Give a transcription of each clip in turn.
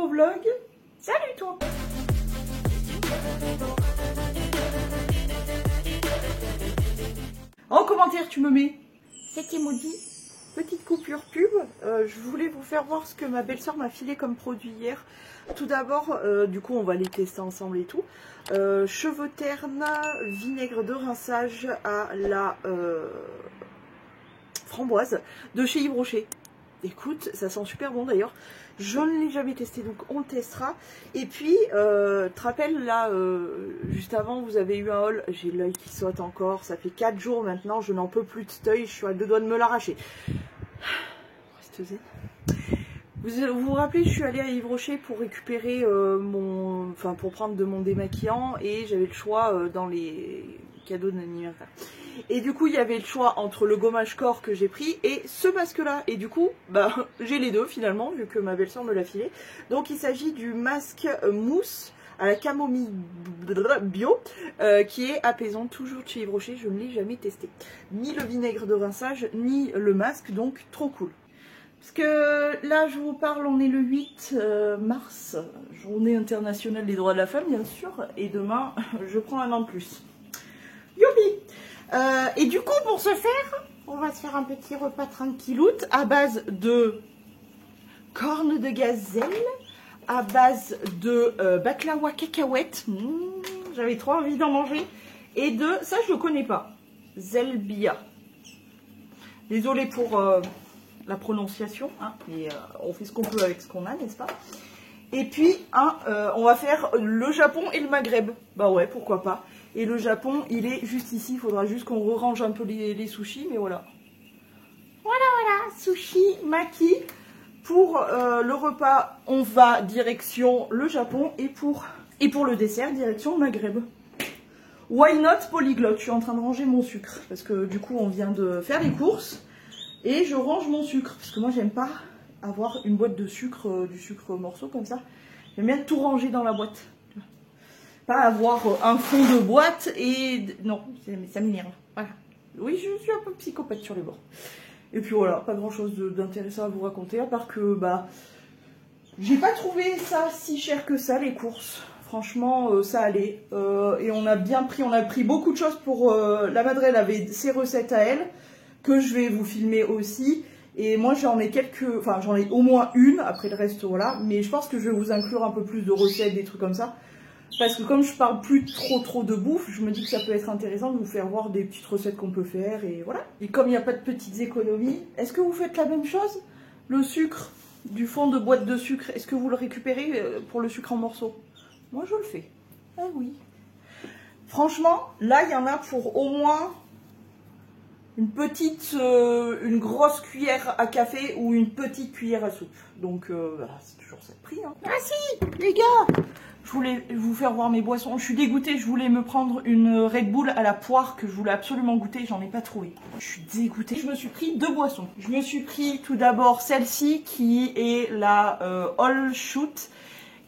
nouveau vlog. Salut toi! En commentaire, tu me mets cet emoji, petite coupure pub. Je voulais vous faire voir ce que ma belle-sœur m'a filé comme produit hier. Tout d'abord, du coup, on va les tester ensemble et tout. Cheveux ternes, vinaigre de rinçage à la framboise de chez Yves Rocher. Écoute, ça sent super bon d'ailleurs. Je ne l'ai jamais testé, donc on le testera. Et puis, tu te rappelles, là, juste avant, vous avez eu un haul. J'ai l'œil qui saute encore. Ça fait 4 jours maintenant. Je n'en peux plus de cet œil. Je suis à 2 doigts de me l'arracher. Reste zen. Vous vous rappelez, je suis allée à Yves Rocher pour récupérer pour prendre de mon démaquillant. Et j'avais le choix dans les cadeaux d'anniversaire. Et du coup, il y avait le choix entre le gommage corps que j'ai pris et ce masque-là. Et du coup, bah, j'ai les deux finalement, vu que ma belle-sœur me l'a filé. Donc, il s'agit du masque mousse à la camomille bio, qui est apaisant, toujours de chez Yves Rocher. Je ne l'ai jamais testé. Ni le vinaigre de rinçage, ni le masque, donc trop cool. Parce que là, je vous parle, on est le 8 mars, journée internationale des droits de la femme, bien sûr. Et demain, je prends un an de plus. Youpi! Et du coup, pour ce faire, on va se faire un petit repas tranquilloute à base de cornes de gazelle, à base de baklawa cacahuète. J'avais trop envie d'en manger. Et de, ça je ne connais pas, zelbia. Désolée pour la prononciation, hein, mais on fait ce qu'on peut avec ce qu'on a, n'est-ce pas? Et puis, on va faire le Japon et le Maghreb. Bah ouais, pourquoi pas. Et le Japon, il est juste ici. Il faudra juste qu'on rerange un peu les sushis, mais voilà. Voilà, sushi, maki. Pour le repas, on va direction le Japon. Et pour le dessert, direction Maghreb. Why not polyglotte? Je suis en train de ranger mon sucre. Parce que du coup, on vient de faire les courses. Et je range mon sucre. Parce que moi, j'aime pas avoir une boîte de sucre, du sucre morceau comme ça. J'aime bien tout ranger dans la boîte. Pas avoir un fond de boîte et... Non, ça m'énerve. Voilà. Oui, je suis un peu psychopathe sur les bords. Et puis voilà, pas grand chose d'intéressant à vous raconter, à part que, bah... j'ai pas trouvé ça si cher que ça, les courses. Franchement, ça allait. Et on a bien pris, on a pris beaucoup de choses pour... la Madeleine avait ses recettes à elle, que je vais vous filmer aussi. Et moi j'en ai j'en ai au moins une, après le reste voilà, mais je pense que je vais vous inclure un peu plus de recettes, des trucs comme ça, parce que comme je parle plus trop de bouffe, je me dis que ça peut être intéressant de vous faire voir des petites recettes qu'on peut faire, et voilà. Et comme il n'y a pas de petites économies, est-ce que vous faites la même chose? Le sucre, du fond de boîte de sucre, est-ce que vous le récupérez pour le sucre en morceaux? Moi je le fais, ah oui. Franchement, là il y en a pour au moins... une grosse cuillère à café ou une petite cuillère à soupe. Donc, c'est toujours ça de prix. Hein. Ah si, les gars, je voulais vous faire voir mes boissons. Je suis dégoûtée, je voulais me prendre une Red Bull à la poire que je voulais absolument goûter. J'en ai pas trouvé. Je suis dégoûtée. Je me suis pris 2 boissons. Je me suis pris tout d'abord celle-ci qui est la All Shoot.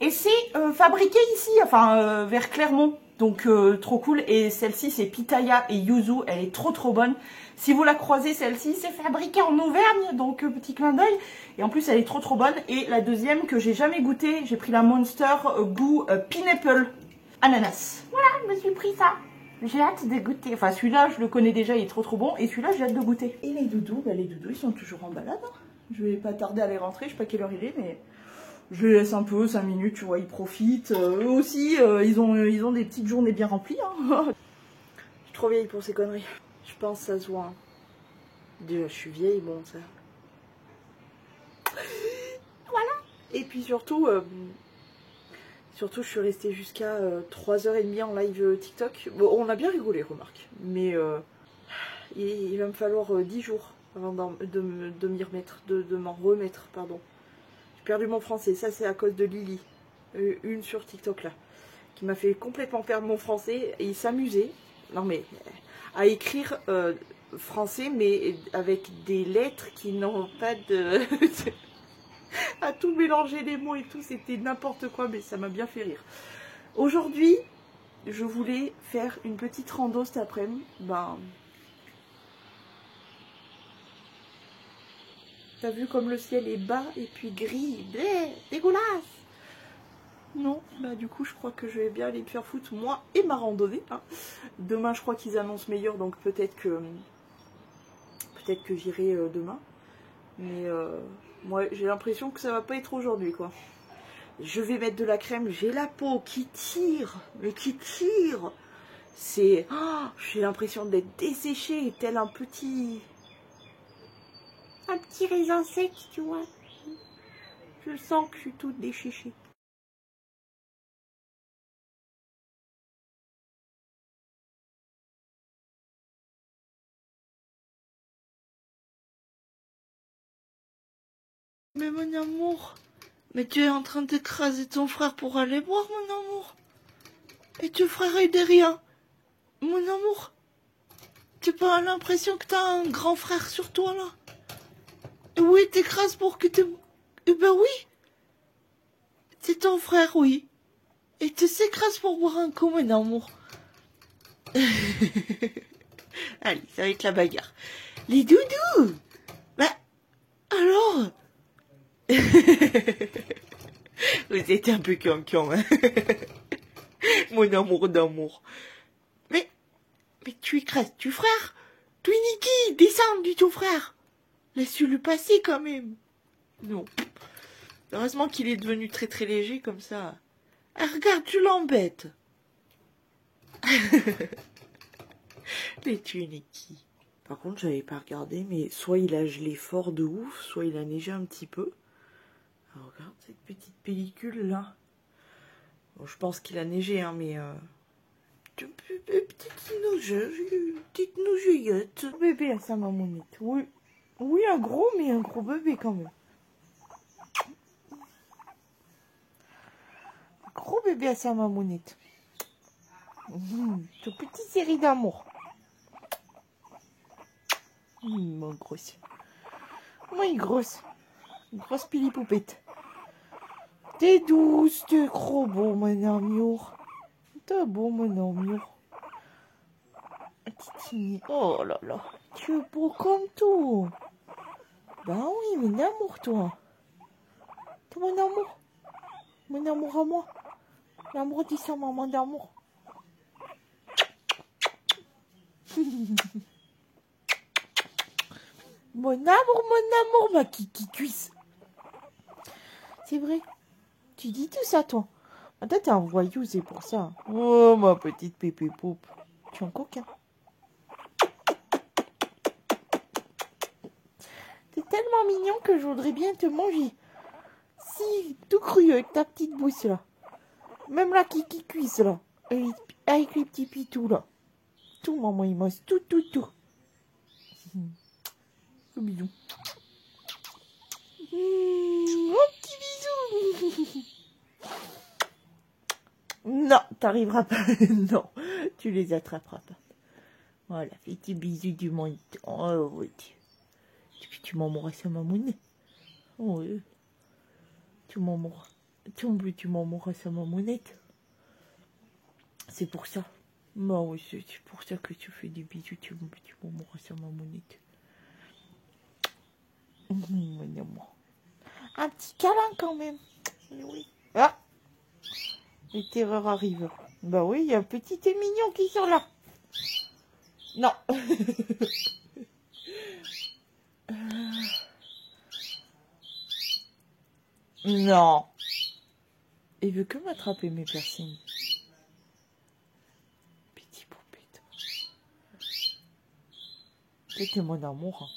Et c'est fabriqué ici, enfin vers Clermont. Donc trop cool. Et celle-ci c'est pitaya et yuzu. Elle est trop bonne. Si vous la croisez, celle-ci c'est fabriqué en Auvergne. Donc petit clin d'œil. Et en plus elle est trop bonne. Et la deuxième que j'ai jamais goûtée, j'ai pris la Monster goût pineapple ananas. Voilà, je me suis pris ça. J'ai hâte de goûter. Enfin celui-là je le connais déjà, il est trop bon. Et celui-là j'ai hâte de goûter. Et les doudous, bah, les doudous ils sont toujours en balade. Hein. Je vais pas tarder à les rentrer. Je sais pas quelle heure il est mais... je les laisse un peu, 5 minutes, tu vois, ils profitent. Eux aussi, ils ont des petites journées bien remplies. Hein. Je suis trop vieille pour ces conneries. Je pense que ça se voit. Hein. Déjà, je suis vieille, bon, ça... Voilà. Et puis surtout, je suis restée jusqu'à 3h30 en live TikTok. Bon, on a bien rigolé, remarque. Mais il va me falloir 10 jours avant de m'y remettre, de m'en remettre, pardon. J'ai perdu mon français, ça c'est à cause de Lily, une sur TikTok là, qui m'a fait complètement perdre mon français et il s'amusait, non mais, à écrire français mais avec des lettres qui n'ont pas de... à tout mélanger les mots et tout, c'était n'importe quoi mais ça m'a bien fait rire. Aujourd'hui, je voulais faire une petite rando cet après-midi, ben... T'as vu comme le ciel est bas et puis gris, bleh, dégueulasse. Non, bah du coup je crois que je vais bien aller me faire foutre moi et ma randonnée. Hein. Demain je crois qu'ils annoncent meilleur, donc peut-être que j'irai demain. Mais moi j'ai l'impression que ça va pas être aujourd'hui quoi. Je vais mettre de la crème, j'ai la peau qui tire, mais qui tire. C'est... Oh, j'ai l'impression d'être desséchée, tel un petit raisin sec, tu vois. Je sens que je suis toute desséchée. Mais mon amour, mais tu es en train d'écraser ton frère pour aller boire, mon amour. Et ton frère est derrière. Mon amour, tu n'as pas l'impression que t'as un grand frère sur toi, là? Oui, t'écrases pour que tu... Eh ben oui, c'est ton frère, oui. Et tu s'écrases pour boire un coup, mon amour. Allez, ça va être la bagarre. Les doudous. Bah, alors vous êtes un peu cancan, hein. Mon amour d'amour. Mais tu écrases tu frère. Twiniki, descends du tout frère. Laisse-le passer quand même. Non. Heureusement qu'il est devenu très très léger comme ça. Ah, regarde, tu l'embêtes. Les Twiniki. Par contre, j'avais pas regardé, mais soit il a gelé fort de ouf, soit il a neigé un petit peu. Alors, regarde cette petite pellicule là. Bon, je pense qu'il a neigé, hein, mais petite nougette. Bébé à sa mamounette, oui. Oui, un gros, mais un gros bébé quand même. Un gros bébé à sa mamounette. Tout petit série d'amour. Mon grosse. Oui, grosse. Grosse pili-poupette. T'es douce, t'es trop beau, mon amour. T'es beau, mon amour. Titi. Oh là là. Tu es beau comme tout. Ben oui, mon amour, toi. T'es mon amour. Mon amour à moi. L'amour dit ça, maman d'amour. Mon amour, ma kiki cuisse. C'est vrai. Tu dis tout ça, toi. Toi, t'es un voyou, c'est pour ça. Oh, ma petite pépé poupe. Tu es un coquin. T'es tellement mignon que je voudrais bien te manger. Si, tout cru avec ta petite bouche, là. Même la kiki cuisse, là. Avec les petits pitous, là. Tout, maman, il mange tout. Bisous. Oh, petit bisou. Non, t'arriveras pas. Non, tu les attraperas pas. Voilà, fais tes bisous du monde. Oh, oui. Tu m'embrasses à ma monnaie. Oui. Tu m'embrasses à ma monette. C'est pour ça. Bah oui, c'est pour ça que tu fais des bisous. Tu m'embrasses à ma monette. Mon amour. Un petit câlin quand même. Oui. Ah, les terreurs arrivent. Bah oui, il y a un petit et mignon qui sont là. Non. Non. Il veut que m'attraper mes piercings. Petit poupette. C'était mon amour.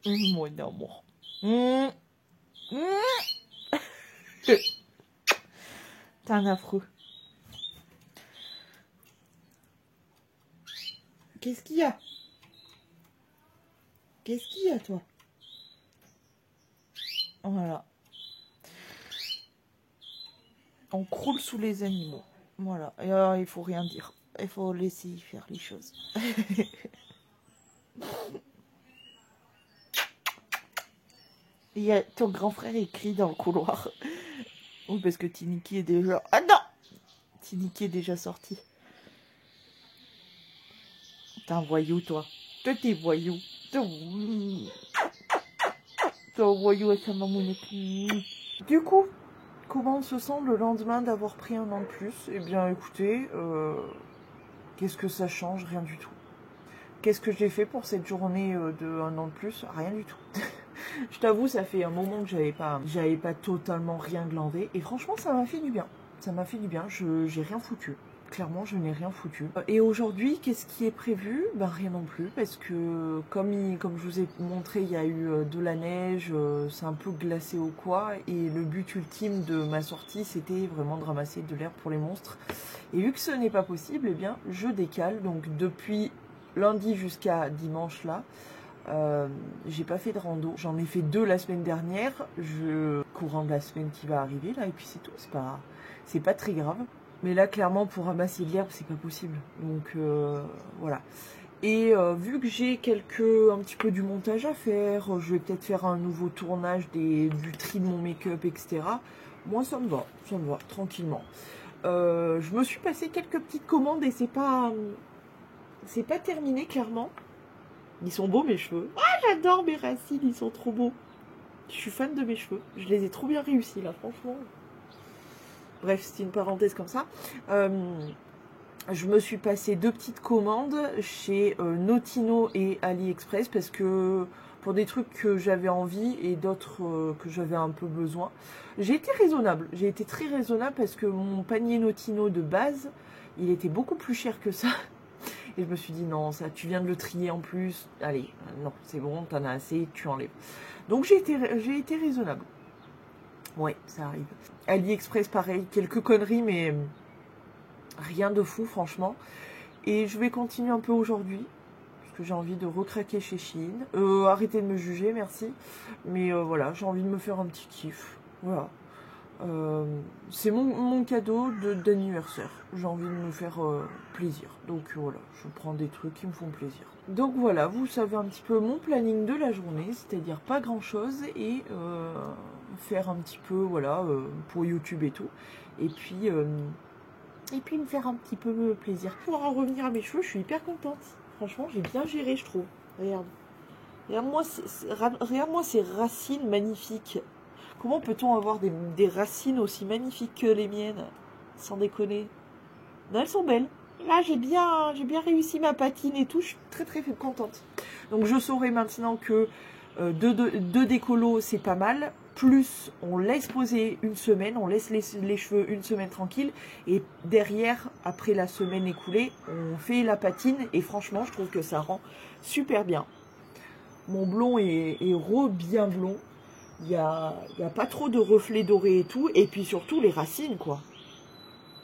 Mon amour. T'es un affreux. Qu'est-ce qu'il y a? Qu'est-ce qu'il y a, toi? Voilà. On croule sous les animaux. Voilà. Et alors, il faut rien dire. Il faut laisser faire les choses. Il y a ton grand frère écrit dans le couloir. Oui, parce que Tiniki est déjà... Ah non! Tiniki est déjà sorti. T'es un voyou, toi. Toi, t'es voyou. Voyou à sa mamounette. Du coup, comment on se sent le lendemain d'avoir pris un an de plus? Eh bien, écoutez, qu'est-ce que ça change? Rien du tout. Qu'est-ce que j'ai fait pour cette journée de un an de plus? Rien du tout. Je t'avoue, ça fait un moment que j'avais pas totalement rien glandé. Et franchement, ça m'a fait du bien. Ça m'a fait du bien. J'ai rien foutu. Clairement, je n'ai rien foutu. Et aujourd'hui, qu'est-ce qui est prévu? Ben rien non plus, parce que comme je vous ai montré, il y a eu de la neige, c'est un peu glacé ou quoi, et le but ultime de ma sortie, c'était vraiment de ramasser de l'herbe pour les monstres. Et vu que ce n'est pas possible, eh bien, je décale. Donc depuis lundi jusqu'à dimanche là, j'ai pas fait de rando. J'en ai fait 2 la semaine dernière, courant de la semaine qui va arriver là, et puis c'est tout. C'est pas très grave. Mais là, clairement, pour ramasser de l'herbe, c'est pas possible. Donc, voilà. Et vu que j'ai un petit peu du montage à faire, je vais peut-être faire un nouveau tournage du tri de mon make-up, etc. Moi, ça me va, tranquillement. Je me suis passé quelques petites commandes et c'est pas terminé, clairement. Ils sont beaux, mes cheveux. Ah, j'adore mes racines, ils sont trop beaux. Je suis fan de mes cheveux. Je les ai trop bien réussis, là, franchement. Bref, c'est une parenthèse comme ça. Je me suis passé 2 petites commandes chez Notino et AliExpress parce que pour des trucs que j'avais envie et d'autres que j'avais un peu besoin. J'ai été raisonnable. J'ai été très raisonnable parce que mon panier Notino de base, il était beaucoup plus cher que ça. Et je me suis dit non, ça, tu viens de le trier en plus. Allez, non, c'est bon, t'en as assez, tu enlèves. Donc j'ai été raisonnable. Ouais, ça arrive. AliExpress, pareil, quelques conneries, mais rien de fou, franchement. Et je vais continuer un peu aujourd'hui, parce que j'ai envie de recraquer chez Shein. Arrêtez de me juger, merci. Mais voilà, j'ai envie de me faire un petit kiff. Voilà. C'est mon cadeau d'anniversaire. J'ai envie de me faire plaisir. Donc voilà, je prends des trucs qui me font plaisir. Donc voilà, vous savez un petit peu mon planning de la journée, c'est-à-dire pas grand-chose et faire un petit peu, voilà, pour YouTube et tout. Et puis me faire un petit peu plaisir. Pour en revenir à mes cheveux, je suis hyper contente. Franchement, j'ai bien géré, je trouve. Regarde. Regarde-moi ces racines magnifiques. Comment peut-on avoir des racines aussi magnifiques que les miennes? Sans déconner. Non, elles sont belles. Là, j'ai bien réussi ma patine et tout. Je suis très très contente. Donc, je saurai maintenant que 2 décolos, c'est pas mal. Plus, on laisse poser une semaine. On laisse les cheveux une semaine tranquille. Et derrière, après la semaine écoulée, on fait la patine. Et franchement, je trouve que ça rend super bien. Mon blond est bien blond. Il y a pas trop de reflets dorés et tout. Et puis surtout, les racines, quoi.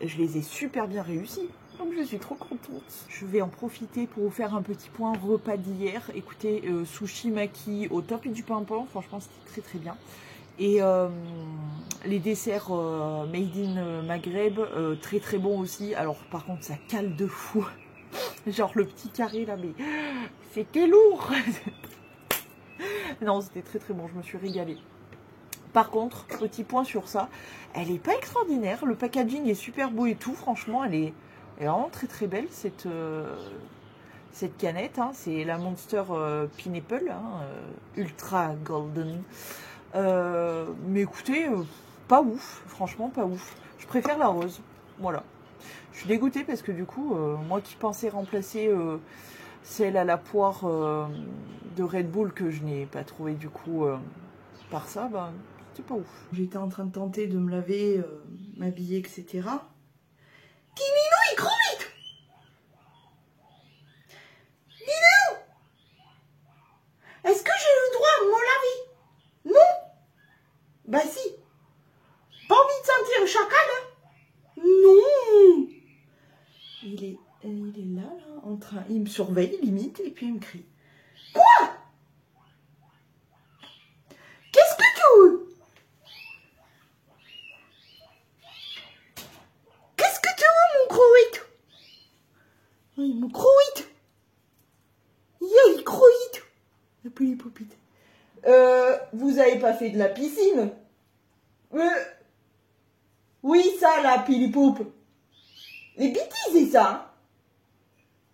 Je les ai super bien réussies. Donc je suis trop contente. Je vais en profiter pour vous faire un petit point repas d'hier. Écoutez, sushi maki au top du pimpon. Franchement, c'était très très bien. Et les desserts made in Maghreb, très très bons aussi. Alors par contre, ça cale de fou. Genre le petit carré là, mais c'était lourd. Non, c'était très très bon. Je me suis régalée. Par contre, petit point sur ça, elle est pas extraordinaire. Le packaging est super beau et tout. Franchement, elle est vraiment très très belle cette canette. Hein. C'est la Monster Pineapple, hein, Ultra Golden. Mais écoutez, pas ouf. Franchement, pas ouf. Je préfère la rose. Voilà. Je suis dégoûtée parce que du coup, moi qui pensais remplacer celle à la poire de Red Bull que je n'ai pas trouvé du coup par ça, bah, c'est pas ouf. J'étais en train de tenter de me laver, m'habiller, etc. Kinino, il court vite! Kinino! Est-ce que j'ai le droit de me laver? Non? Bah si. Pas envie de sentir le chacal, hein? Non! Il est là, en train. Il me surveille, limite, et puis il me crie. Quoi? Qu'est-ce que tu veux? Qu'est-ce que tu veux, mon croïte? Oui, mon croïte. Il croïte. Et puis les popites. Vous avez pas fait de la piscine? Oui, ça, là, pili-poupe. Les bêtises, c'est ça, hein?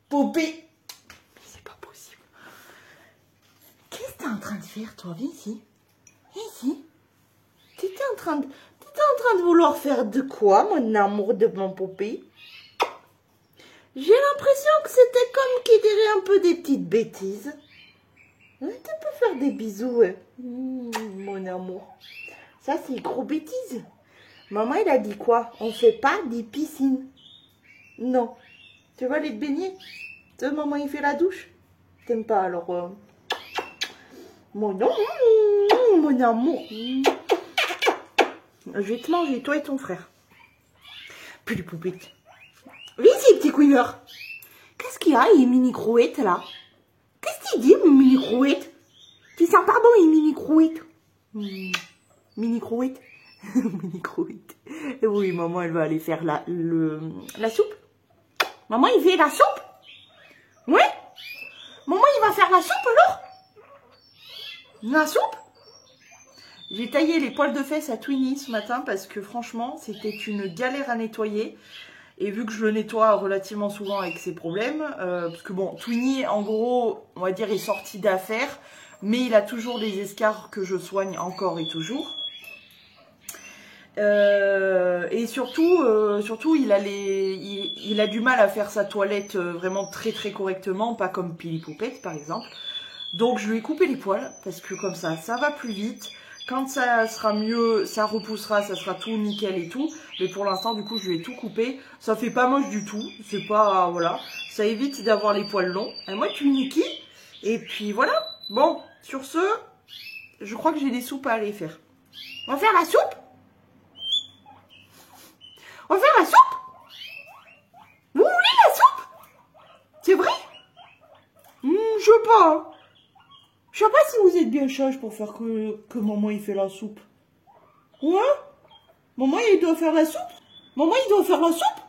Poupée. C'est pas possible. Qu'est-ce que t'es en train de faire, toi? Viens ici. petit? T'étais en train de vouloir faire de quoi, mon amour de mon poupée? J'ai l'impression que c'était comme qu'il dirait un peu des petites bêtises. Tu peux faire des bisous, ouais. Mon amour. Ça, c'est gros bêtises. Maman, il a dit quoi? On fait pas des piscines. Non. Tu vas aller te baigner? Tu sais, maman, il fait la douche. T'aimes pas, alors... Mon amour. Je vais te manger, toi et ton frère. Puis les poupettes. Viens ici, petit couilleur. Qu'est-ce qu'il y a, les mini-crouettes, là? Qu'est-ce qu'il dit, mon mini-crouette? Tu sens pas bon, les mini-crouettes? Mini-crouette? Mini-crouette. Oui, maman, elle va aller faire la soupe. Maman, il fait la soupe? Oui? Maman, il va faire la soupe, alors? La soupe? J'ai taillé les poils de fesses à Twinnie ce matin parce que franchement, c'était une galère à nettoyer. Et vu que je le nettoie relativement souvent avec ses problèmes, parce que bon, Twinnie, en gros, on va dire, est sorti d'affaires, mais il a toujours des escarres que je soigne encore et toujours. Et surtout, il a du mal à faire sa toilette vraiment très très correctement, pas comme Pili Poupette par exemple. Donc je lui ai coupé les poils, parce que comme ça va plus vite. Quand ça sera mieux, ça repoussera, ça sera tout nickel et tout. Mais pour l'instant, du coup, je lui ai tout coupé. Ça fait pas moche du tout. C'est pas, voilà. Ça évite d'avoir les poils longs. Et moi, tu niquis. Et puis voilà. Bon, sur ce, je crois que j'ai des soupes à aller faire. On va faire la soupe? On va faire la soupe? Vous voulez la soupe? C'est vrai? Je sais pas. Je sais pas si vous êtes bien sage pour faire que maman il fait la soupe. Ouais? Maman il doit faire la soupe? Maman il doit faire la soupe?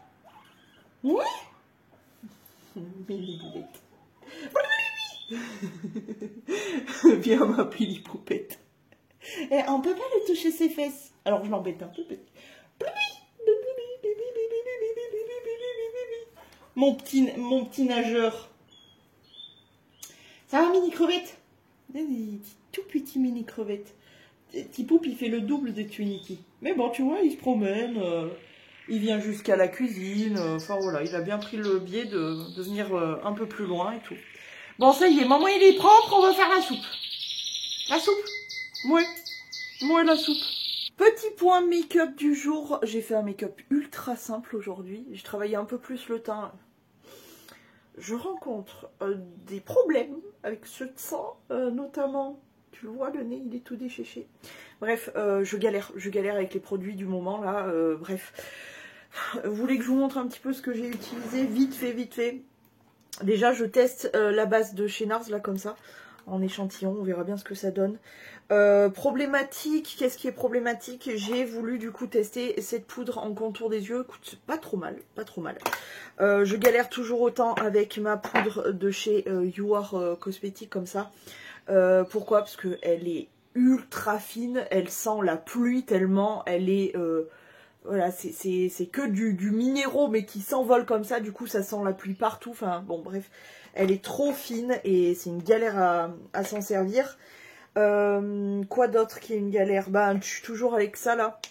Oui? Mini boulette. Viens ma Pili Poupette. Et on peut pas lui toucher ses fesses. Alors je l'embête un peu. Mon petit nageur. Ça va, mini crevette? Des tout petits mini crevettes. Petit poupe, il fait le double de Twinkie. Mais bon, tu vois, il se promène, il vient jusqu'à la cuisine. Enfin voilà, il a bien pris le biais de venir un peu plus loin et tout. Bon, ça y est, maman, il est propre, on va faire la soupe. La soupe? Ouais, la soupe. Petit point make-up du jour. J'ai fait un make-up ultra simple aujourd'hui. J'ai travaillé un peu plus le teint. Je rencontre des problèmes avec ce sang, notamment, tu le vois, le nez, il est tout déchéché. Bref, je galère avec les produits du moment, là, bref. Vous voulez que je vous montre un petit peu ce que j'ai utilisé? Vite fait. Déjà, je teste la base de chez NARS, là, comme ça, en échantillon, on verra bien ce que ça donne. Problématique, qu'est-ce qui est problématique? J'ai voulu du coup tester cette poudre en contour des yeux. Écoute, c'est pas trop mal. Je galère toujours autant avec ma poudre de chez You Are Cosmetics comme ça. Pourquoi? Parce que elle est ultra fine, elle sent la pluie tellement elle est... voilà, c'est que du minéraux mais qui s'envole comme ça, du coup ça sent la pluie partout. Enfin bon bref, elle est trop fine et c'est une galère à s'en servir. Quoi d'autre qui est une galère? Bah, je suis toujours avec ça là,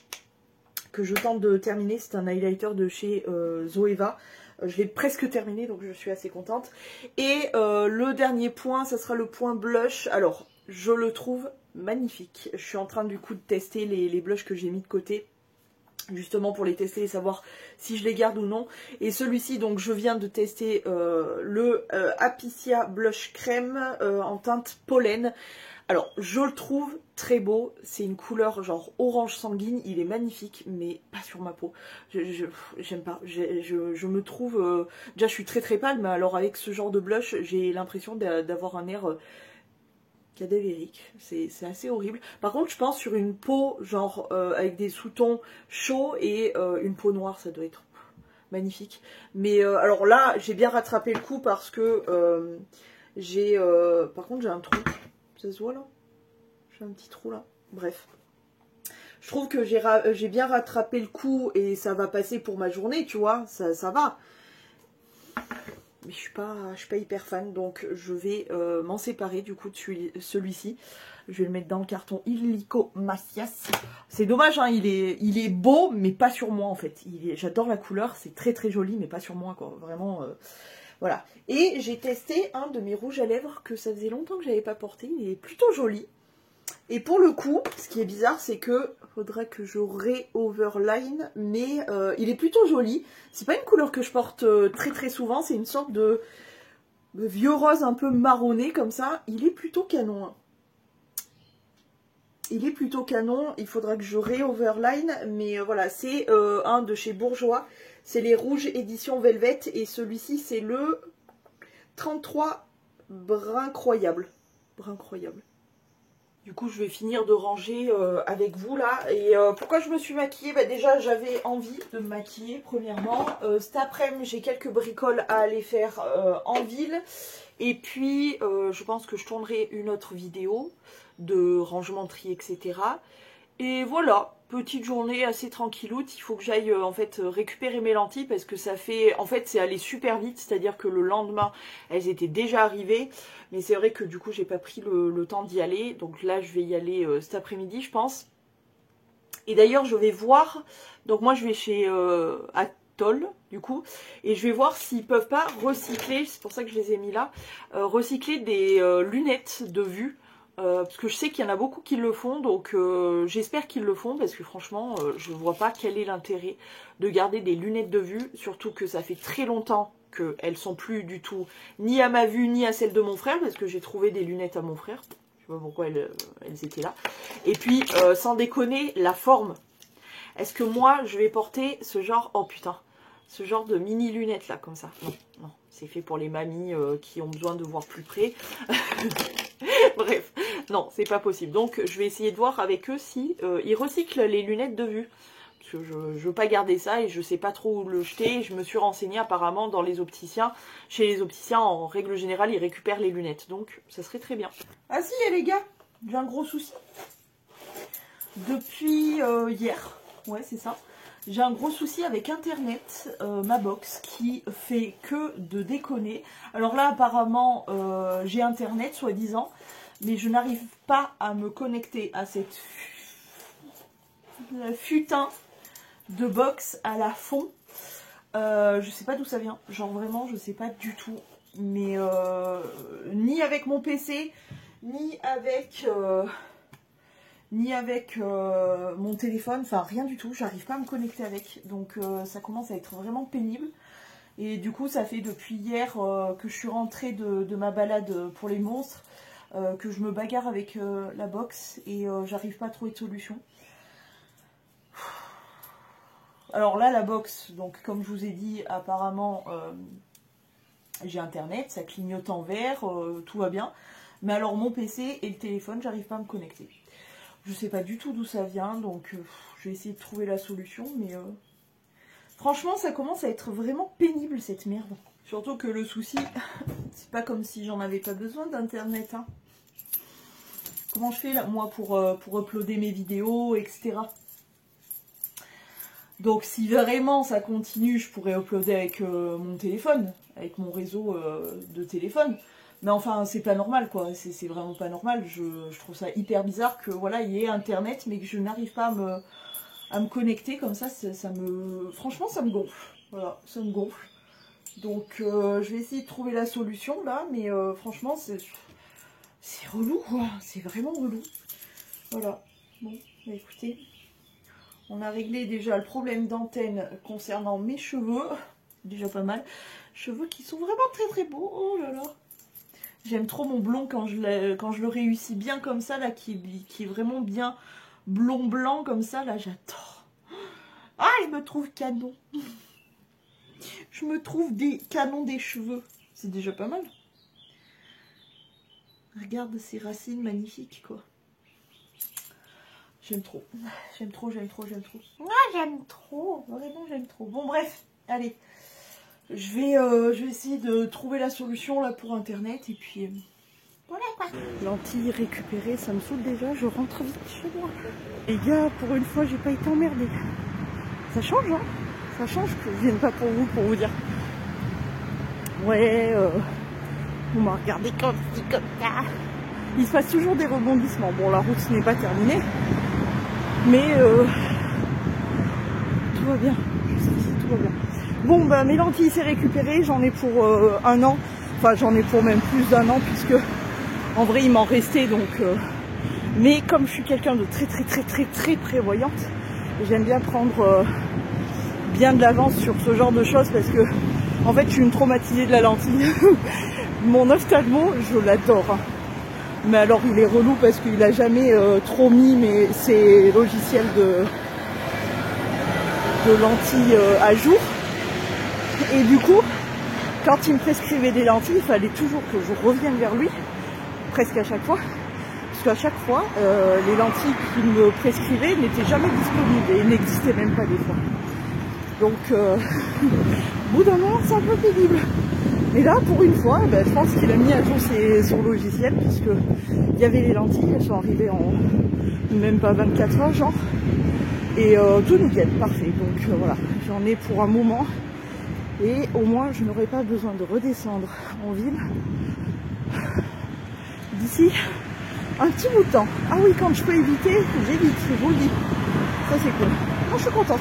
que je tente de terminer. C'est un highlighter de chez Zoeva. Je l'ai presque terminé, donc je suis assez contente. Et le dernier point, ça sera le point blush. Alors, je le trouve magnifique. Je suis en train du coup de tester les blushs que j'ai mis de côté, justement pour les tester et savoir si je les garde ou non. Et celui-ci, donc je viens de tester le Apicia Blush Crème en teinte pollen. Alors, je le trouve très beau, c'est une couleur genre orange sanguine, il est magnifique, mais pas sur ma peau. J'aime pas, je me trouve... déjà, je suis très pâle, mais alors avec ce genre de blush, j'ai l'impression d'avoir un air cadavérique. C'est assez horrible. Par contre, je pense sur une peau genre avec des sous-tons chauds et une peau noire, ça doit être magnifique. Mais alors là, j'ai bien rattrapé le coup parce que par contre, j'ai un trou. Ça se voit là? J'ai un petit trou là. Bref. Je trouve que j'ai bien rattrapé le coup et ça va passer pour ma journée, tu vois. Ça va. Mais je suis pas hyper fan, donc je vais m'en séparer du coup de celui-ci. Je vais le mettre dans le carton Illico Macias. C'est dommage, hein, il est beau, mais pas sur moi en fait. J'adore la couleur, c'est très très joli, mais pas sur moi quoi. Vraiment, voilà. Et j'ai testé un de mes rouges à lèvres que ça faisait longtemps que j'avais pas porté. Il est plutôt joli. Et pour le coup, ce qui est bizarre, c'est que faudrait que je ré-overline, mais il est plutôt joli. C'est pas une couleur que je porte très très souvent, c'est une sorte de vieux rose un peu marronné comme ça. Il est plutôt canon. Hein. Il est plutôt canon, il faudra que je ré-overline, mais voilà, c'est un de chez Bourjois. C'est les rouges édition Velvet, et celui-ci c'est le 33 Brun Croyable. Brun Croyable. Du coup, je vais finir de ranger avec vous là. Et pourquoi je me suis maquillée? Bah, déjà, j'avais envie de me maquiller, premièrement. Cet après-midi, j'ai quelques bricoles à aller faire en ville. Et puis, je pense que je tournerai une autre vidéo de rangement, tri, etc. Et voilà, petite journée assez tranquilloute. Il faut que j'aille en fait récupérer mes lentilles parce que ça fait... En fait, c'est allé super vite, c'est-à-dire que le lendemain, elles étaient déjà arrivées. Mais c'est vrai que du coup, j'ai pas pris le temps d'y aller. Donc là, je vais y aller cet après-midi, je pense. Et d'ailleurs, je vais voir... Donc moi, je vais chez Atoll, du coup. Et je vais voir s'ils peuvent pas recycler, c'est pour ça que je les ai mis là, recycler des lunettes de vue. Parce que je sais qu'il y en a beaucoup qui le font, donc j'espère qu'ils le font, parce que franchement, je vois pas quel est l'intérêt de garder des lunettes de vue, surtout que ça fait très longtemps qu'elles sont plus du tout ni à ma vue, ni à celle de mon frère, parce que j'ai trouvé des lunettes à mon frère, je sais pas pourquoi elles étaient là. Et puis, sans déconner, la forme. Est-ce que moi, je vais porter ce genre, oh putain, ce genre de mini lunettes là, comme ça? Non, non, c'est fait pour les mamies qui ont besoin de voir plus près. Bref, non, c'est pas possible. Donc, je vais essayer de voir avec eux si ils recyclent les lunettes de vue. Parce que je veux pas garder ça et je sais pas trop où le jeter. Je me suis renseignée apparemment dans les opticiens. Chez les opticiens, en règle générale, ils récupèrent les lunettes. Donc, ça serait très bien. Ah si, les gars, j'ai un gros souci. Depuis hier, ouais, c'est ça. J'ai un gros souci avec Internet, ma box, qui fait que de déconner. Alors là, apparemment, j'ai Internet, soi-disant, mais je n'arrive pas à me connecter à cette putain de box à la fond. Je sais pas d'où ça vient, genre vraiment, je sais pas du tout. Mais ni avec mon PC, ni avec... mon téléphone, enfin rien du tout, j'arrive pas à me connecter avec, donc ça commence à être vraiment pénible. Et du coup ça fait depuis hier que je suis rentrée de ma balade pour les monstres, que je me bagarre avec la box et j'arrive pas à trouver de solution. Alors là la box, donc comme je vous ai dit, apparemment j'ai internet, ça clignote en vert, tout va bien. Mais alors mon PC et le téléphone, j'arrive pas à me connecter. Je sais pas du tout d'où ça vient, donc je vais essayer de trouver la solution, mais franchement ça commence à être vraiment pénible cette merde. Surtout que le souci, c'est pas comme si j'en avais pas besoin d'internet, hein. Comment je fais là, moi pour uploader mes vidéos, etc. Donc si vraiment ça continue, je pourrais uploader avec mon téléphone, avec mon réseau de téléphone. Mais enfin, c'est pas normal, quoi. C'est vraiment pas normal. Je trouve ça hyper bizarre que, voilà, il y ait Internet, mais que je n'arrive pas à me connecter comme ça. Ça me... Franchement, ça me gonfle. Voilà, ça me gonfle. Donc, je vais essayer de trouver la solution, là. Mais franchement, c'est relou, quoi. C'est vraiment relou. Voilà. Bon, bah, écoutez. On a réglé déjà le problème d'antenne concernant mes cheveux. Déjà pas mal. Cheveux qui sont vraiment très très beaux. Oh là là. J'aime trop mon blond quand je le réussis bien comme ça, là, qui est vraiment bien blond blanc comme ça, là, j'adore. Ah, je me trouve canon. Je me trouve des canons des cheveux. C'est déjà pas mal. Regarde ces racines magnifiques, quoi. J'aime trop. J'aime trop, j'aime trop, j'aime trop. Ah, j'aime trop. Vraiment, j'aime trop. Bon, bref, allez. Je vais essayer de trouver la solution là pour internet et puis voilà quoi. Lentilles récupérées, ça me saoule déjà, je rentre vite chez moi. Les gars, pour une fois j'ai pas été emmerdée. Ça change, hein. Ça change que je vienne pas pour vous dire. ouais, on m'a regardé comme ci, comme ça. Il se passe toujours des rebondissements. Bon, la route n'est pas terminée, mais tout va bien. Jusqu'ici, tout va bien. Bon, bah, mes lentilles, c'est récupéré. J'en ai pour 1 an. Enfin, j'en ai pour même plus d'1 an, puisque en vrai, il m'en restait. Donc, mais comme je suis quelqu'un de très prévoyante, j'aime bien prendre bien de l'avance sur ce genre de choses, parce que en fait, je suis une traumatisée de la lentille. Mon ophtalmo, je l'adore. Hein. Mais alors, il est relou parce qu'il a jamais trop mis ses logiciels de lentilles à jour. Et du coup, quand il me prescrivait des lentilles, il fallait toujours que je revienne vers lui, presque à chaque fois. Parce qu'à chaque fois, les lentilles qu'il me prescrivait n'étaient jamais disponibles et n'existaient même pas des fois. Donc, au bout d'un moment, c'est un peu pénible. Et là, pour une fois, ben, je pense qu'il a mis à jour son logiciel, puisque il y avait les lentilles, elles sont arrivées en même pas 24 heures, genre. Et tout nickel, parfait. Donc voilà, j'en ai pour un moment. Et au moins, je n'aurai pas besoin de redescendre en ville d'ici un petit bout de temps. Ah oui, quand je peux éviter, j'évite, je vous le dis. Ça, c'est cool. Moi, je suis contente.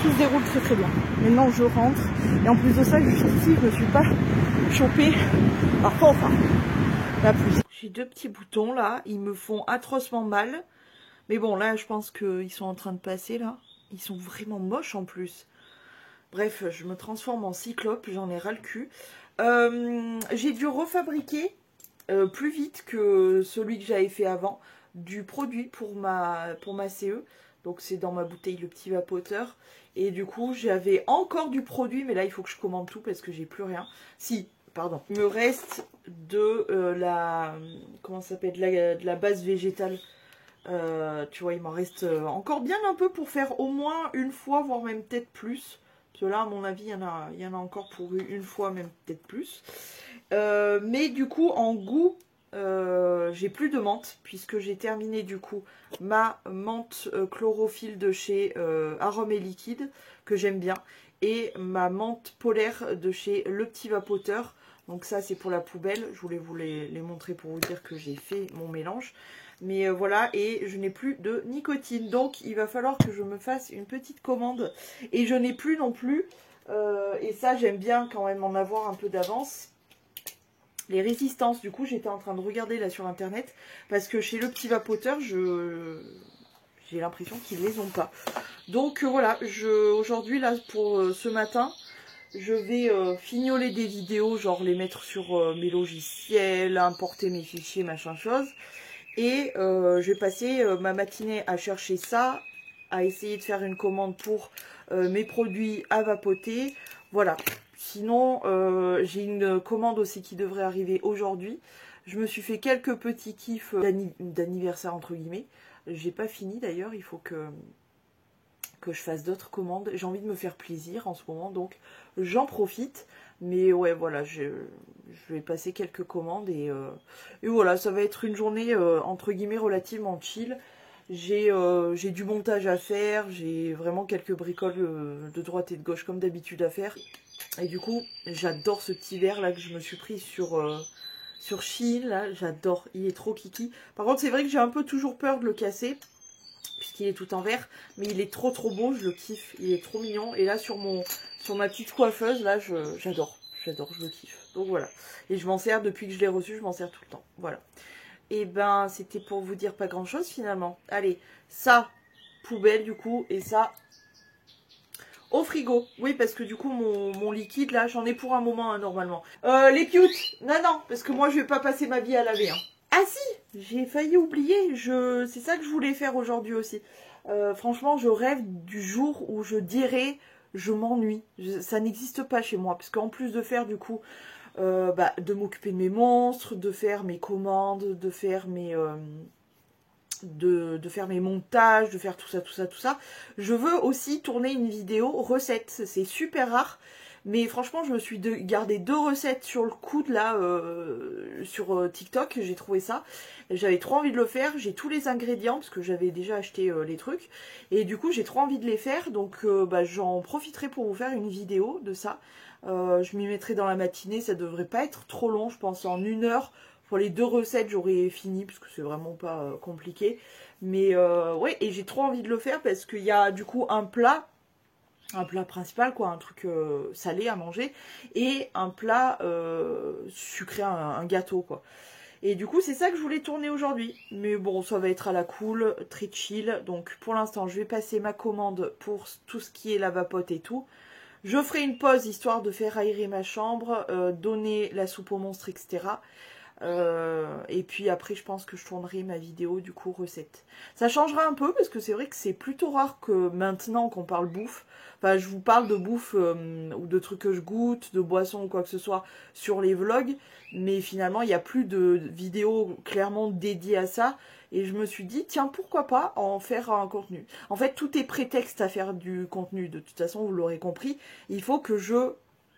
Tout se déroule très bien. Maintenant je rentre et en plus de ça, jusqu'ici je ne me suis pas chopée enfin la pluie. J'ai 2 petits boutons là, ils me font atrocement mal. Mais bon là je pense qu'ils sont en train de passer là. Ils sont vraiment moches en plus. Bref, je me transforme en cyclope, j'en ai ras le cul. J'ai dû refabriquer plus vite que celui que j'avais fait avant du produit pour ma CE. Donc c'est dans ma bouteille le petit vapoteur. Et du coup j'avais encore du produit. Mais là il faut que je commande tout parce que j'ai plus rien. Si, pardon. Il me reste de la... Comment ça s'appelle, de la base végétale. Tu vois, il m'en reste encore bien un peu pour faire au moins une fois, voire même peut-être plus. Parce que là à mon avis il y en a encore pour une fois, même peut-être plus. Mais du coup en goût... j'ai plus de menthe puisque j'ai terminé du coup ma menthe chlorophylle de chez Arômes et Liquide que j'aime bien et ma menthe polaire de chez Le Petit Vapoteur. Donc ça c'est pour la poubelle, je voulais vous les montrer pour vous dire que j'ai fait mon mélange. Mais voilà, et je n'ai plus de nicotine, donc il va falloir que je me fasse une petite commande. Et je n'ai plus non plus, et ça j'aime bien quand même en avoir un peu d'avance, les résistances. Du coup j'étais en train de regarder là sur internet parce que chez Le Petit Vapoteur j'ai l'impression qu'ils les ont pas. Donc voilà, aujourd'hui là pour ce matin je vais fignoler des vidéos, genre les mettre sur mes logiciels, importer mes fichiers, machin chose. Et je vais passer ma matinée à chercher ça, à essayer de faire une commande pour mes produits à vapoter. Voilà. Sinon, j'ai une commande aussi qui devrait arriver aujourd'hui. Je me suis fait quelques petits kiffs d'anniversaire entre guillemets. J'ai pas fini d'ailleurs, il faut que je fasse d'autres commandes. J'ai envie de me faire plaisir en ce moment, donc j'en profite. Mais ouais, voilà, je vais passer quelques commandes et voilà, ça va être une journée entre guillemets relativement chill. J'ai du montage à faire, j'ai vraiment quelques bricoles de droite et de gauche comme d'habitude à faire. Et du coup, j'adore ce petit verre là que je me suis pris sur Shein, là, j'adore, il est trop kiki. Par contre, c'est vrai que j'ai un peu toujours peur de le casser, puisqu'il est tout en verre, mais il est trop beau, je le kiffe, il est trop mignon. Et là, sur ma petite coiffeuse, là, j'adore, je le kiffe. Donc voilà, et je m'en sers depuis que je l'ai reçu, je m'en sers tout le temps, voilà. Et ben, c'était pour vous dire pas grand chose finalement. Allez, ça, poubelle du coup, et ça... au frigo, oui, parce que du coup mon liquide là, j'en ai pour un moment hein, normalement. Les pioutes, non, parce que moi je vais pas passer ma vie à laver. Hein. Ah si, j'ai failli oublier, c'est ça que je voulais faire aujourd'hui aussi. Franchement, je rêve du jour où je dirais je m'ennuie. Ça n'existe pas chez moi, parce qu'en plus de faire du coup, de m'occuper de mes monstres, de faire mes commandes, de faire mes... de faire mes montages, de faire tout ça, je veux aussi tourner une vidéo recette, c'est super rare, Mais franchement, je me suis gardé 2 recettes sur le coude là, sur TikTok, j'ai trouvé ça. J'avais trop envie de le faire, j'ai tous les ingrédients parce que j'avais déjà acheté les trucs. Et du coup, j'ai trop envie de les faire, donc bah, j'en profiterai pour vous faire une vidéo de ça. Je m'y mettrai dans la matinée, ça devrait pas être trop long, je pense en 1 heure. Pour les 2 recettes, j'aurais fini parce que c'est vraiment pas compliqué. Mais ouais, et j'ai trop envie de le faire parce qu'il y a du coup un plat principal, quoi, un truc salé à manger, et un plat sucré, un gâteau, quoi. Et du coup, c'est ça que je voulais tourner aujourd'hui. Mais bon, ça va être à la cool, très chill. Donc pour l'instant, je vais passer ma commande pour tout ce qui est la vapote et tout. Je ferai une pause histoire de faire aérer ma chambre, donner la soupe aux monstres, etc. Et puis après je pense que je tournerai ma vidéo du coup recette. Ça changera un peu parce que c'est vrai que c'est plutôt rare que maintenant qu'on parle bouffe. Enfin je vous parle de bouffe ou de trucs que je goûte, de boissons ou quoi que ce soit sur les vlogs. Mais finalement il n'y a plus de vidéos clairement dédiées à ça. Et je me suis dit tiens pourquoi pas en faire un contenu. En fait tout est prétexte à faire du contenu. De toute façon vous l'aurez compris. Il faut que je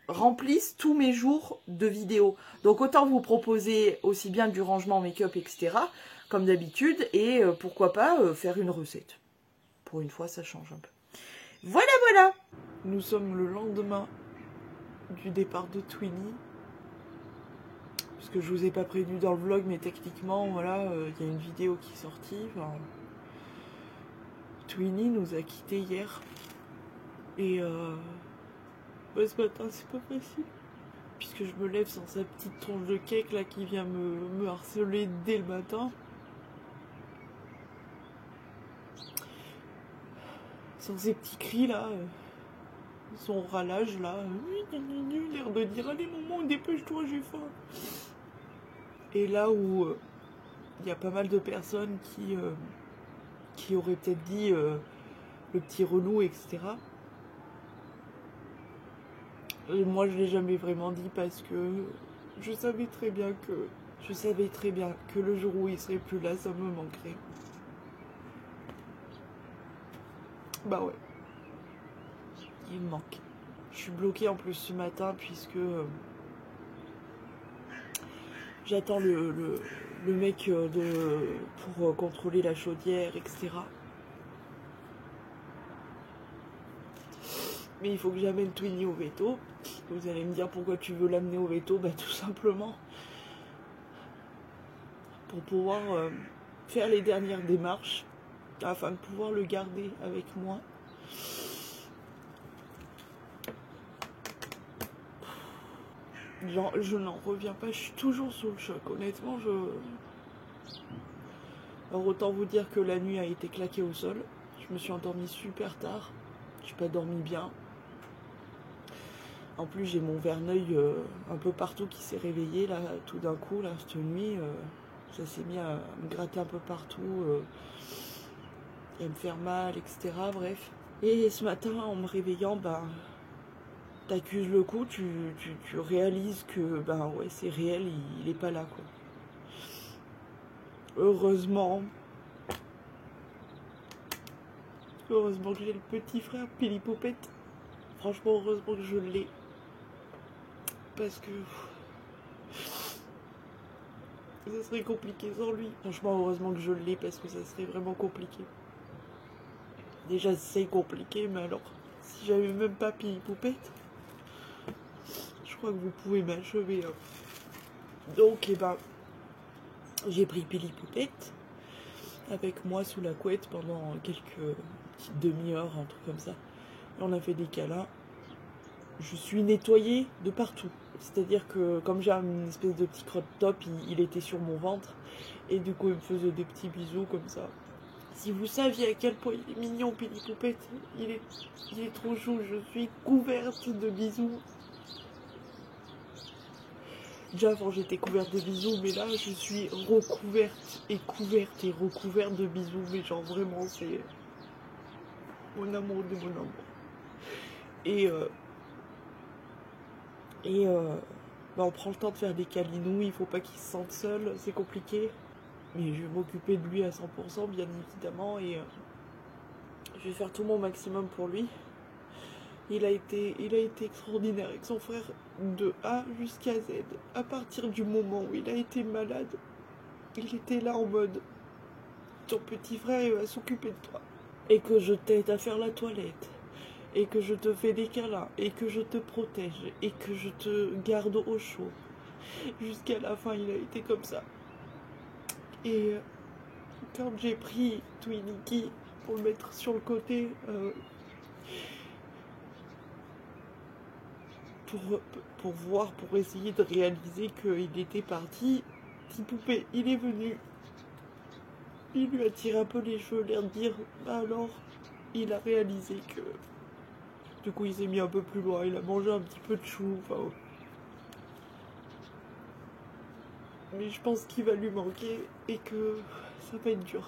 remplissent tous mes jours de vidéos. Donc autant vous proposer aussi bien du rangement, make-up, etc. comme d'habitude. Et pourquoi pas faire une recette. Pour une fois, ça change un peu. Voilà, voilà. Nous sommes le lendemain du départ de Twinny. Parce que je vous ai pas prévenu dans le vlog, mais techniquement, voilà, y a une vidéo qui est sortie. Enfin, Twinny nous a quittés hier. Et bah, ce matin, c'est pas facile. Puisque je me lève sans sa petite tronche de cake là qui vient me harceler dès le matin. Sans ses petits cris là. Son râlage là. L'air de dire allez maman, dépêche-toi, j'ai faim. Et là où il y a pas mal de personnes qui auraient peut-être dit le petit relou, etc. Moi je l'ai jamais vraiment dit parce que je savais très bien que le jour où il serait plus là, ça me manquerait. Bah ouais. Il me manque. Je suis bloquée en plus ce matin puisque j'attends le mec pour contrôler la chaudière, etc. Mais il faut que j'amène Twinny au veto. Vous allez me dire pourquoi tu veux l'amener au veto. Bah tout simplement pour pouvoir faire les dernières démarches afin de pouvoir le garder avec moi. Genre, je n'en reviens pas, je suis toujours sous le choc. Honnêtement, Alors autant vous dire que la nuit a été claquée au sol. Je me suis endormie super tard. J'ai pas dormi bien. En plus, j'ai mon verneuil un peu partout qui s'est réveillé là, tout d'un coup, là, cette nuit. Ça s'est mis à me gratter un peu partout. Et à me faire mal, etc. Bref. Et ce matin, en me réveillant, ben, t'accuses le coup, tu réalises que, ben ouais, c'est réel, il est pas là, quoi. Heureusement que j'ai le petit frère Pili Poupette. Franchement, heureusement que je l'ai. Parce que ça serait compliqué sans lui. Franchement, heureusement que je l'ai parce que ça serait vraiment compliqué. Déjà, c'est compliqué, mais alors, si j'avais même pas Pili Poupette, je crois que vous pouvez m'achever. Hein. Donc, eh ben, j'ai pris Pili Poupette avec moi sous la couette pendant quelques petites demi-heures, un truc comme ça. Et on a fait des câlins. Je suis nettoyée de partout. C'est-à-dire que comme j'ai une espèce de petit crop top, il était sur mon ventre. Et du coup, il me faisait des petits bisous comme ça. Si vous saviez à quel point il est mignon, Pili Poupette, il est trop chou. Je suis couverte de bisous. Déjà avant j'étais couverte de bisous, mais là je suis recouverte et couverte et recouverte de bisous. Mais genre vraiment c'est mon amour de mon amour. Et bah, on prend le temps de faire des câlinous, il faut pas qu'il se sente seul, c'est compliqué. Mais je vais m'occuper de lui à 100% bien évidemment et je vais faire tout mon maximum pour lui. Il a été extraordinaire avec son frère de A jusqu'à Z. À partir du moment où il a été malade, il était là en mode ton petit frère il va s'occuper de toi. Et que je t'aide à faire la toilette. Et que je te fais des câlins. Et que je te protège. Et que je te garde au chaud. Jusqu'à la fin, il a été comme ça. Et quand j'ai pris Twinkie pour le mettre sur le côté, pour voir, pour essayer de réaliser qu'il était parti, petit poupée, il est venu. Il lui a tiré un peu les cheveux, l'air de dire, alors, il a réalisé que... Du coup, il s'est mis un peu plus loin, il a mangé un petit peu de chou, enfin... Mais je pense qu'il va lui manquer et que ça va être dur.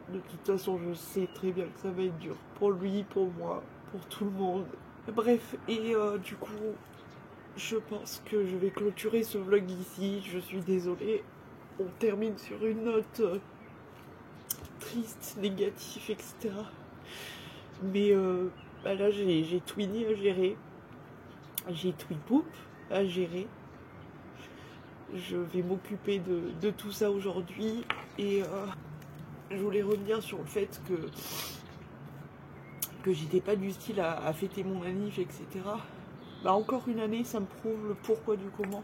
De toute façon, je sais très bien que ça va être dur. Pour lui, pour moi, pour tout le monde. Bref, et du coup, je pense que je vais clôturer ce vlog ici. Je suis désolée. On termine sur une note triste, négative, etc. Mais bah là, j'ai Twinnie à gérer. J'ai Twinpoop à gérer. Je vais m'occuper de tout ça aujourd'hui. Et je voulais revenir sur le fait que j'étais pas du style à fêter mon anniv, etc. Bah encore une année, ça me prouve le pourquoi du comment.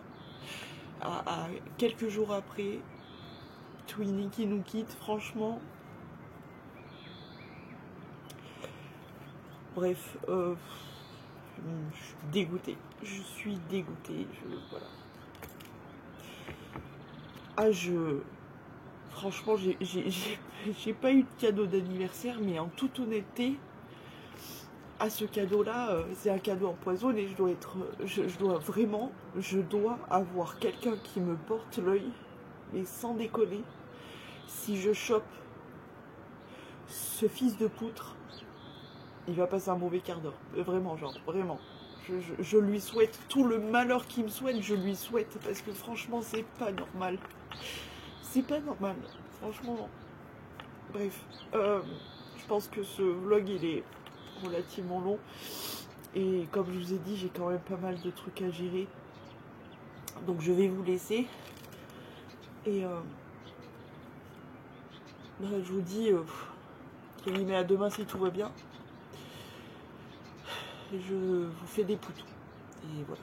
À quelques jours après, Twinnie qui nous quitte, franchement. Bref, je suis dégoûtée. Je suis dégoûtée. Voilà. Ah, franchement, j'ai pas eu de cadeau d'anniversaire, mais en toute honnêteté, à ce cadeau-là, c'est un cadeau empoisonné. Je dois avoir quelqu'un qui me porte l'œil, mais sans déconner. Si je chope ce fils de poutre, il va passer un mauvais quart d'heure. Vraiment, genre, vraiment. Je lui souhaite tout le malheur qu'il me souhaite, je lui souhaite, parce que franchement, c'est pas normal. C'est pas normal, franchement. Bref, je pense que ce vlog, il est relativement long. Et comme je vous ai dit, j'ai quand même pas mal de trucs à gérer. Donc je vais vous laisser. Et je vous dis, je vous mets à demain si tout va bien. Je vous fais des poutous. Et voilà.